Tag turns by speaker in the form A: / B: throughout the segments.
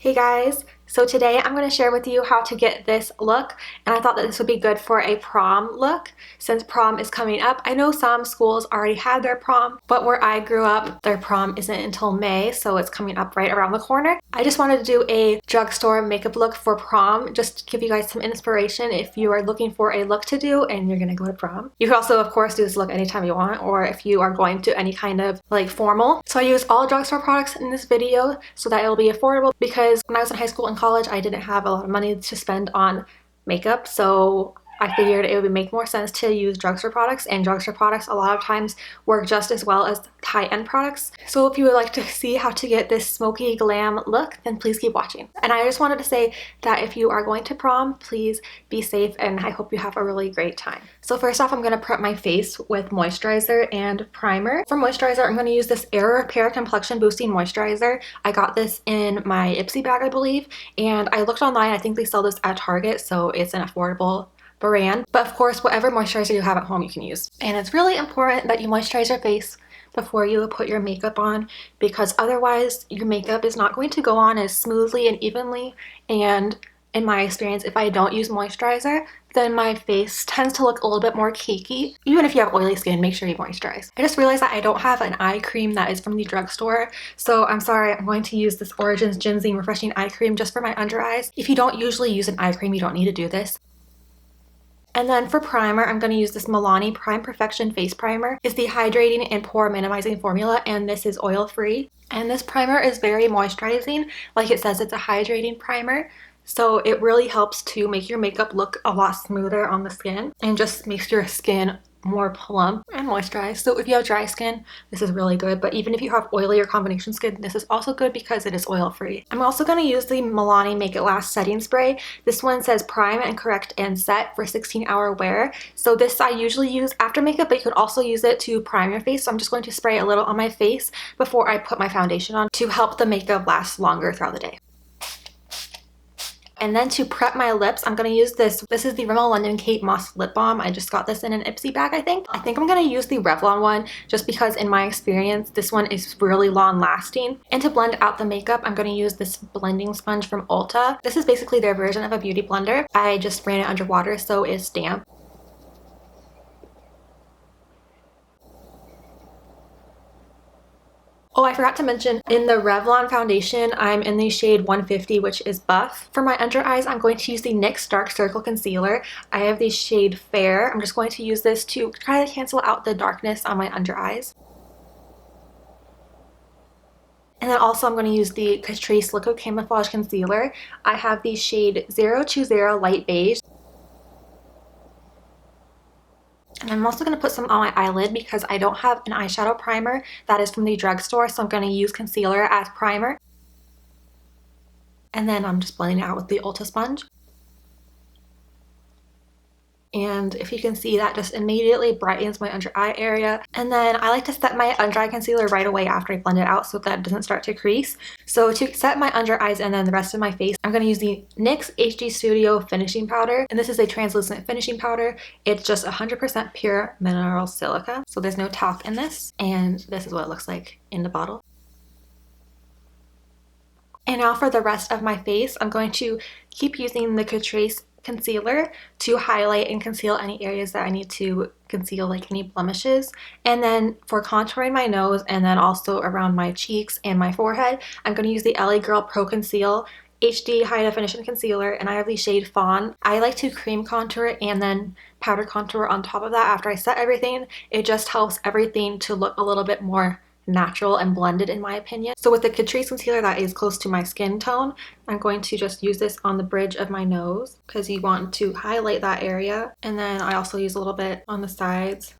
A: Hey guys, so today I'm going to share with you how to get this look, and I thought that this would be good for a prom look since prom is coming up. I know some schools already had their prom, but where I grew up, their prom isn't until May, so it's coming up right around the corner. I just wanted to do a drugstore makeup look for prom, just to give you guys some inspiration if you are looking for a look to do and you're going to go to prom. You can also, of course, do this look anytime you want, or if you are going to any kind of like formal. So I use all drugstore products in this video so that it'll be affordable, because when I was in high school and college, I didn't have a lot of money to spend on makeup, so I figured it would make more sense to use drugstore products, and drugstore products a lot of times work just as well as high-end products. So if you would like to see how to get this smoky glam look, then please keep watching. And I just wanted to say that if you are going to prom, please be safe, and I hope you have a really great time. So first off, I'm going to prep my face with moisturizer and primer. For moisturizer, I'm going to use this Air Repair Complexion Boosting Moisturizer. I got this in my Ipsy bag, I believe, and I looked online. I think they sell this at Target, so it's an affordable brand, but of course whatever moisturizer you have at home you can use. And it's really important that you moisturize your face before you put your makeup on, because otherwise your makeup is not going to go on as smoothly and evenly. And in my experience, if I don't use moisturizer, then my face tends to look a little bit more cakey. Even if you have oily skin, make sure you moisturize. I just realized that I don't have an eye cream that is from the drugstore, so I'm sorry. I'm going to use this Origins Ginseng Refreshing Eye Cream just for my under eyes. If you don't usually use an eye cream, you don't need to do this. And then for primer, I'm going to use this Milani Prime Perfection Face Primer. It's the hydrating and pore minimizing formula, and this is oil-free. And this primer is very moisturizing. Like it says, it's a hydrating primer. So it really helps to make your makeup look a lot smoother on the skin and just makes your skin more plump and moisturized. So if you have dry skin, this is really good, but even if you have oily or combination skin, this is also good because it is oil free. I'm also going to use the Milani Make It Last setting spray. This one says prime and correct and set for 16-hour wear. So this I usually use after makeup, but you could also use it to prime your face. So I'm just going to spray a little on my face before I put my foundation on to help the makeup last longer throughout the day. And then to prep my lips, I'm going to use this. This is the Rimmel London Kate Moss Lip Balm. I just got this in an Ipsy bag, I think. I think I'm going to use the Revlon one just because in my experience, this one is really long lasting. And to blend out the makeup, I'm going to use this blending sponge from Ulta. This is basically their version of a beauty blender. I just ran it under water, so it's damp. Oh, I forgot to mention, in the Revlon foundation, I'm in the shade 150, which is Buff. For my under eyes, I'm going to use the NYX Dark Circle Concealer. I have the shade Fair. I'm just going to use this to try to cancel out the darkness on my under eyes. And then also I'm going to use the Catrice Liquid Camouflage Concealer. I have the shade 020 Light Beige. And I'm also going to put some on my eyelid because I don't have an eyeshadow primer that is from the drugstore, so I'm going to use concealer as primer. And then I'm just blending it out with the Ulta sponge. And if you can see, that just immediately brightens my under eye area. And then I like to set my under eye concealer right away after I blend it out so that it doesn't start to crease. So to set my under eyes and then the rest of my face, I'm going to use the NYX HD Studio Finishing Powder. And this is a translucent finishing powder. It's just 100% pure mineral silica. So there's no talc in this. And this is what it looks like in the bottle. And now for the rest of my face, I'm going to keep using the Catrice concealer to highlight and conceal any areas that I need to conceal, like any blemishes. And then for contouring my nose and then also around my cheeks and my forehead, I'm going to use the LA Girl Pro Conceal HD High Definition Concealer, and I have the shade Fawn. I like to cream contour and then powder contour on top of that after I set everything. It just helps everything to look a little bit more natural and blended, in my opinion. So with the Catrice concealer that is close to my skin tone, I'm going to just use this on the bridge of my nose because you want to highlight that area. And then I also use a little bit on the sides.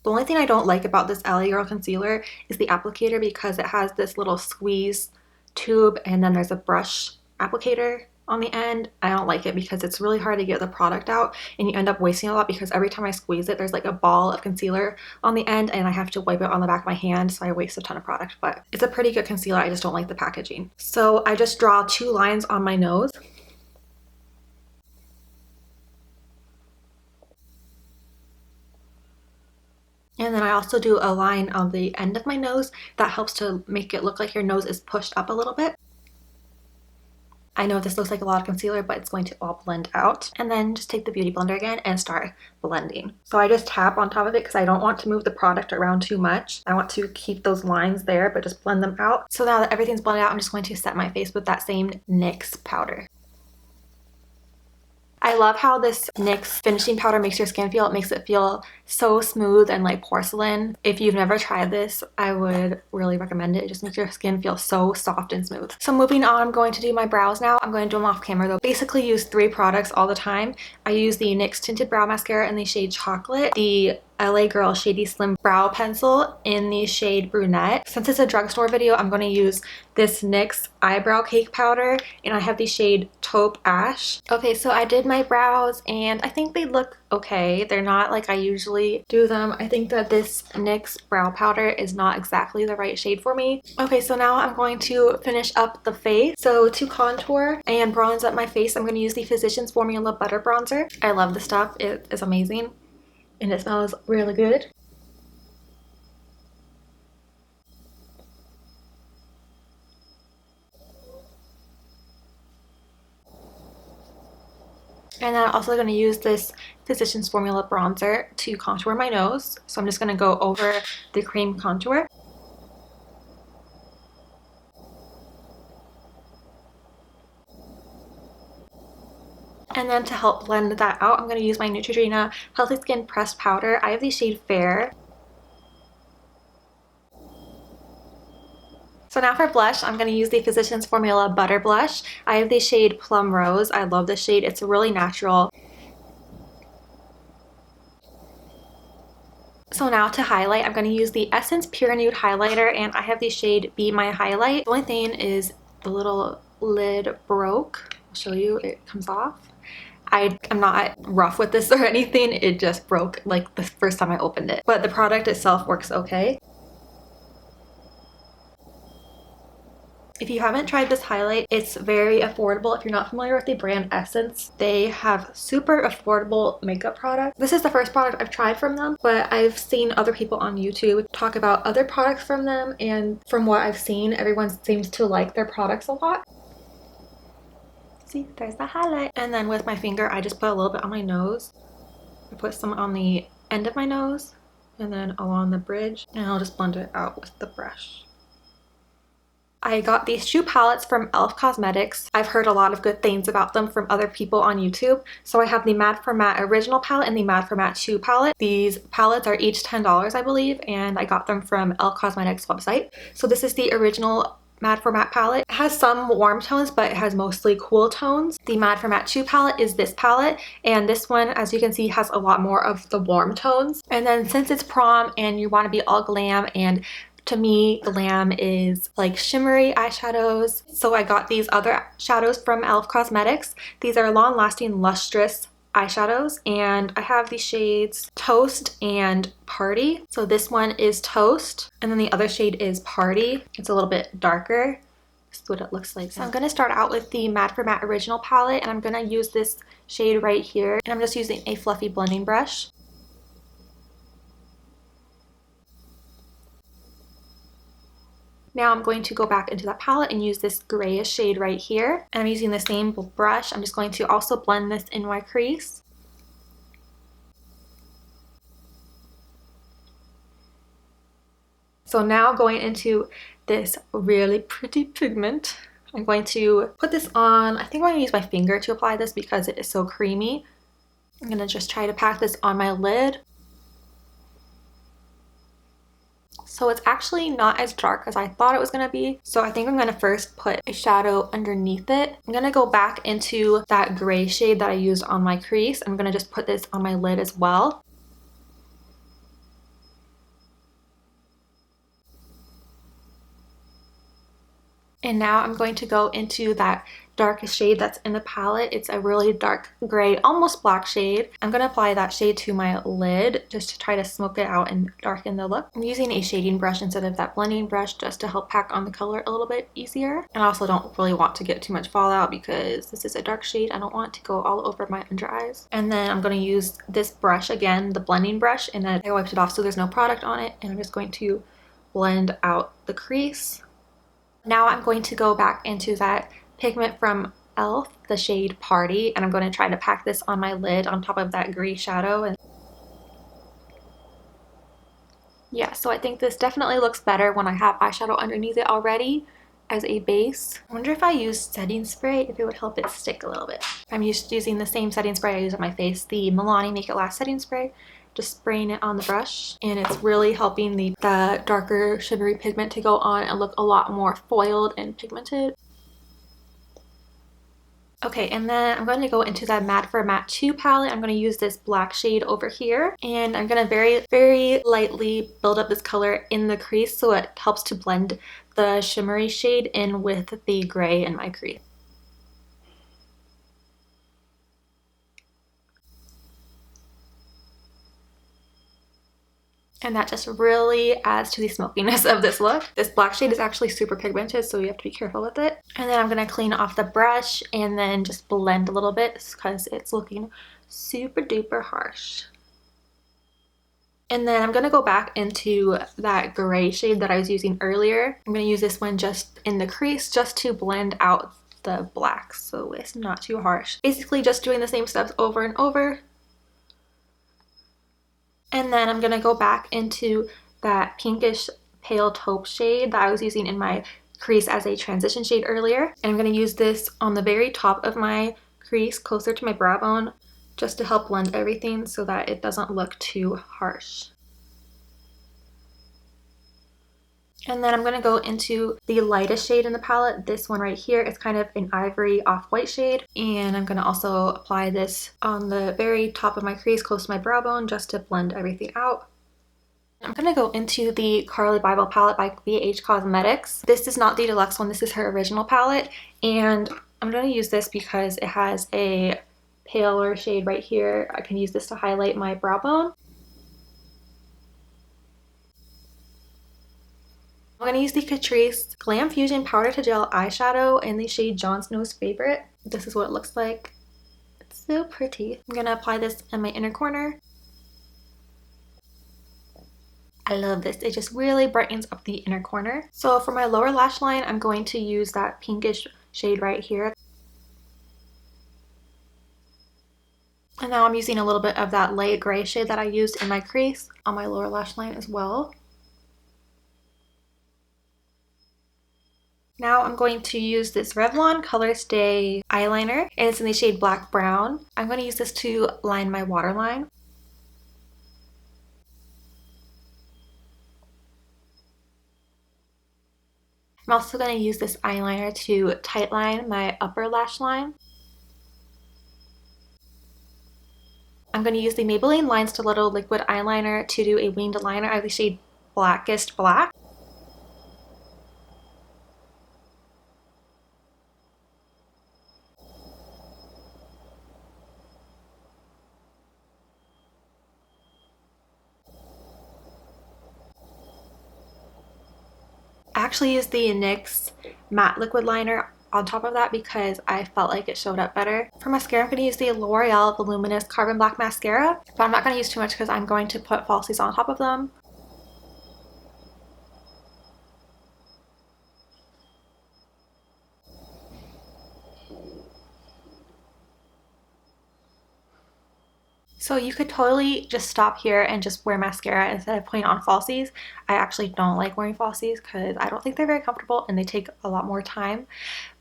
A: The only thing I don't like about this LA Girl concealer is the applicator, because it has this little squeeze tube and then there's a brush applicator on the end. I don't like it because it's really hard to get the product out, and you end up wasting a lot because every time I squeeze it, there's like a ball of concealer on the end and I have to wipe it on the back of my hand, so I waste a ton of product. But it's a pretty good concealer. I just don't like the packaging. So I just draw two lines on my nose. And then I also do a line on the end of my nose that helps to make it look like your nose is pushed up a little bit. I know this looks like a lot of concealer, but it's going to all blend out. And then just take the Beauty Blender again and start blending. So I just tap on top of it because I don't want to move the product around too much. I want to keep those lines there, but just blend them out. So now that everything's blended out, I'm just going to set my face with that same NYX powder. I love how this NYX finishing powder makes your skin feel. It makes it feel so smooth and like porcelain. If you've never tried this, I would really recommend it. It just makes your skin feel so soft and smooth. So moving on, I'm going to do my brows now. I'm going to do them off camera though. Basically use 3 products all the time. I use the NYX Tinted Brow Mascara in the shade Chocolate, the LA Girl Shady Slim Brow Pencil in the shade Brunette. Since it's a drugstore video, I'm going to use this NYX Eyebrow Cake Powder, and I have the shade Taupe Ash. Okay, so I did my brows, and I think they look okay. They're not like I usually do them. I think that this NYX brow powder is not exactly the right shade for me. Okay, so now I'm going to finish up the face. So to contour and bronze up my face, I'm going to use the Physicians Formula Butter Bronzer. I love this stuff. It is amazing. And it smells really good. And then I'm also going to use this Physicians Formula bronzer to contour my nose. So I'm just going to go over the cream contour. And then to help blend that out, I'm going to use my Neutrogena Healthy Skin Pressed Powder. I have the shade Fair. So now for blush, I'm going to use the Physicians Formula Butter Blush. I have the shade Plum Rose. I love this shade. It's really natural. So now to highlight, I'm going to use the Essence Pure Nude Highlighter, and I have the shade Be My Highlight. The only thing is the little lid broke. I'll show you. It comes off. I'm not rough with this or anything. It just broke like the first time I opened it. But the product itself works okay. If you haven't tried this highlight, it's very affordable. If you're not familiar with the brand Essence, they have super affordable makeup products. This is the first product I've tried from them, but I've seen other people on YouTube talk about other products from them, and from what I've seen, everyone seems to like their products a lot. See, there's the highlight. And then with my finger, I just put a little bit on my nose. I put some on the end of my nose and then along the bridge, and I'll just blend it out with the brush. I got these shoe palettes from e.l.f. Cosmetics. I've heard a lot of good things about them from other people on YouTube. So I have the Matte for Matte Original palette and the Matte for Matte Shoe palette. These palettes are each $10, I believe, and I got them from e.l.f. Cosmetics website. So this is the original Matte for Matte palette. It has some warm tones, but it has mostly cool tones. The Matte for Matte Shoe palette is this palette, and this one, as you can see, has a lot more of the warm tones. And then since it's prom and you want to be all glam, and to me, glam is like shimmery eyeshadows, so I got these other shadows from e.l.f. Cosmetics. These are long-lasting lustrous eyeshadows, and I have the shades Toast and Party. So this one is Toast, and then the other shade is Party. It's a little bit darker. This is what it looks like. So I'm going to start out with the Matte for Matte Original palette, and I'm going to use this shade right here, and I'm just using a fluffy blending brush. Now I'm going to go back into that palette and use this grayish shade right here. And I'm using the same brush. I'm just going to also blend this in my crease. So now going into this really pretty pigment, I'm going to put this on. I think I'm going to use my finger to apply this because it is so creamy. I'm going to just try to pack this on my lid. So it's actually not as dark as I thought it was going to be. So I think I'm going to first put a shadow underneath it. I'm going to go back into that gray shade that I used on my crease. I'm going to just put this on my lid as well. And now I'm going to go into that darkest shade that's in the palette. It's a really dark gray, almost black shade. I'm going to apply that shade to my lid just to try to smoke it out and darken the look. I'm using a shading brush instead of that blending brush just to help pack on the color a little bit easier. And I also don't really want to get too much fallout because this is a dark shade. I don't want to go all over my under eyes. And then I'm going to use this brush again, the blending brush, and then I wiped it off so there's no product on it. And I'm just going to blend out the crease. Now I'm going to go back into that pigment from e.l.f. the shade Party, and I'm going to try to pack this on my lid on top of that gray shadow. And yeah, so I think this definitely looks better when I have eyeshadow underneath it already as a base. I wonder if I use setting spray, if it would help it stick a little bit. I'm used to using the same setting spray I use on my face, the Milani Make It Last setting spray. Just spraying it on the brush, and it's really helping the darker shimmery pigment to go on and look a lot more foiled and pigmented. Okay, and then I'm going to go into that Matte for Matte 2 palette. I'm going to use this black shade over here, and I'm going to very, very lightly build up this color in the crease so it helps to blend the shimmery shade in with the gray in my crease. And that just really adds to the smokiness of this look. This black shade is actually super pigmented, so you have to be careful with it. And then I'm going to clean off the brush and then just blend a little bit because it's looking super duper harsh. And then I'm going to go back into that gray shade that I was using earlier. I'm going to use this one just in the crease just to blend out the black so it's not too harsh. Basically just doing the same steps over and over. And then I'm going to go back into that pinkish pale taupe shade that I was using in my crease as a transition shade earlier. And I'm going to use this on the very top of my crease closer to my brow bone just to help blend everything so that it doesn't look too harsh. And then I'm going to go into the lightest shade in the palette, this one right here. It's kind of an ivory off-white shade. And I'm going to also apply this on the very top of my crease close to my brow bone just to blend everything out. I'm going to go into the Carly Bible palette by BH Cosmetics. This is not the deluxe one, this is her original palette. And I'm going to use this because it has a paler shade right here. I can use this to highlight my brow bone. I'm going to use the Catrice Glam Fusion Powder to Gel Eyeshadow in the shade Jon Snow's Favorite. This is what it looks like. It's so pretty. I'm going to apply this in my inner corner. I love this. It just really brightens up the inner corner. So for my lower lash line, I'm going to use that pinkish shade right here. And now I'm using a little bit of that light gray shade that I used in my crease on my lower lash line as well. Now I'm going to use this Revlon Colorstay eyeliner, and it's in the shade Black Brown. I'm going to use this to line my waterline. I'm also going to use this eyeliner to tightline my upper lash line. I'm going to use the Maybelline Line Stiletto Liquid Eyeliner to do a winged liner. I have the shade Blackest Black. I actually used the NYX matte liquid liner on top of that because I felt like it showed up better. For mascara, I'm going to use the L'Oreal Voluminous Carbon Black Mascara, but I'm not going to use too much because I'm going to put falsies on top of them. So you could totally just stop here and just wear mascara instead of putting on falsies. I actually don't like wearing falsies because I don't think they're very comfortable and they take a lot more time.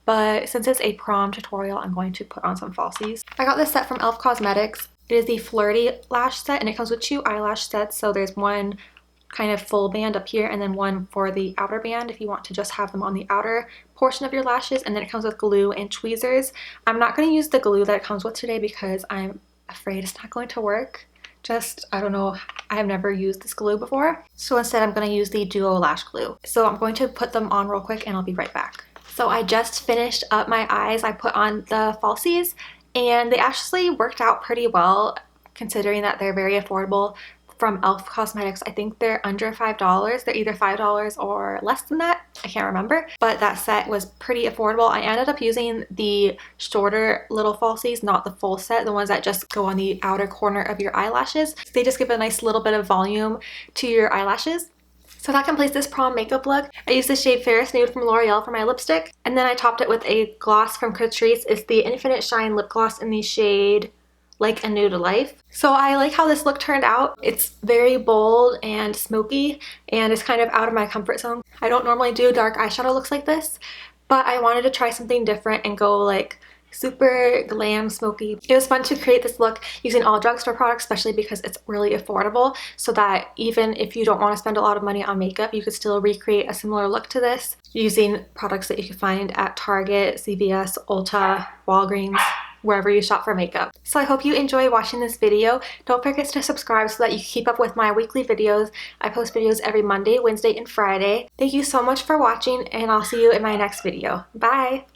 A: But since it's a prom tutorial, I'm going to put on some falsies. I got this set from e.l.f. Cosmetics. It is the Flirty Lash Set, and it comes with 2 eyelash sets. So there's one kind of full band up here and then one for the outer band if you want to just have them on the outer portion of your lashes. And then it comes with glue and tweezers. I'm not going to use the glue that it comes with today because I'm afraid it's not going to work. I don't know, I have never used this glue before. So instead I'm going to use the Duo Lash Glue. So I'm going to put them on real quick and I'll be right back. So I just finished up my eyes. I put on the falsies and they actually worked out pretty well considering that they're very affordable from e.l.f. Cosmetics. I think they're under $5. They're either $5 or less than that. I can't remember. But that set was pretty affordable. I ended up using the shorter little falsies, not the full set, the ones that just go on the outer corner of your eyelashes. They just give a nice little bit of volume to your eyelashes. So that completes this prom makeup look. I used the shade Ferris Nude from L'Oreal for my lipstick, and then I topped it with a gloss from Catrice. It's the Infinite Shine Lip Gloss in the shade Like a Nude Life. So I like how this look turned out. It's very bold and smoky, and it's kind of out of my comfort zone. I don't normally do dark eyeshadow looks like this, but I wanted to try something different and go like super glam smoky. It was fun to create this look using all drugstore products, especially because it's really affordable, so that even if you don't want to spend a lot of money on makeup, you could still recreate a similar look to this using products that you can find at Target, CVS, Ulta, Walgreens, wherever you shop for makeup. So I hope you enjoy watching this video. Don't forget to subscribe so that you keep up with my weekly videos. I post videos every Monday, Wednesday, and Friday. Thank you so much for watching, and I'll see you in my next video. Bye!